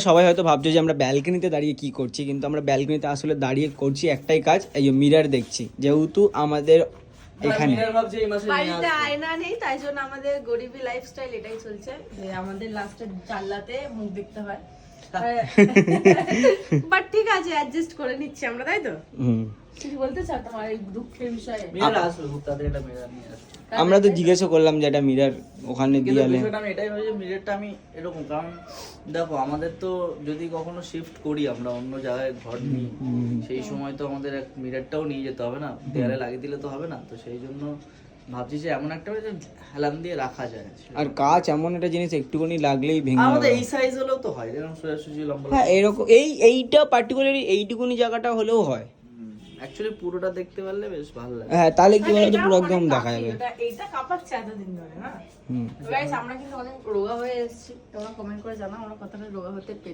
সবাই হয়তো ভাবছো যে আমরা ব্যালকনিতে দাঁড়িয়ে কি করছি, কিন্তু আমরা ব্যালকনিতে আসলে দাঁড়িয়ে করছি একটাই কাজ, এই যে মিরর দেখছি। যেহেতু আমাদের এখানে বাড়িতে আয়না নেই, তাই জন্য আমাদের গরিবী লাইফস্টাইল এটাই চলছে যে আমাদের লাস্টে জানলাতে মুখ দেখতে হয়। বাট ঠিক আছে, অ্যাডজাস্ট করে নিচ্ছি আমরা, তাই তো? কিছু বলতে চাও তোমার এই দুঃখের বিষয়ে? আমরা তো জিজ্ঞেসও করলাম যে একটা মিরর ওখানে দিয়ালে। আমি এটাই ভাবি যে মিররটা আমি এরকম, কারণ দেখো আমাদের তো যদি কখনো শিফট করি আমরা অন্য জায়গায় ঘর নিই, সেই সময় তো আমাদের এক মিররটাও নিয়ে যেতে হবে না, দেয়ালে লাগিয়ে দিলে তো হবে না। তো সেই জন্য ভাবছি যে এমন একটা হেলান দিয়ে রাখা যায়। আর কাঁচ এমন একটা জিনিস একটুখানি লাগলেই ভেঙে আমাদের যাবে। এই সাইজ হলেও তো হয়, এরকম সোজাসুজি লম্বা। হ্যাঁ এরকম এইটা পার্টিকুলারলি এইটুকুনি জায়গাটা হলেও হয়। অ্যাকচুয়ালি পুরোটা দেখতে পারলে বেশ ভালো লাগে। হ্যাঁ তাহলে কি বলতো পুরো একদম দেখা যাবে। এইটা কাঁপাচ্ছে এতদিন ধরে না। গাইস আমরা কিন্তু অনেক রোগা হয়ে এসেছি, তোমরা কমেন্ট করে জানাও আমরা কতটা রোগা হতে পেরেছি।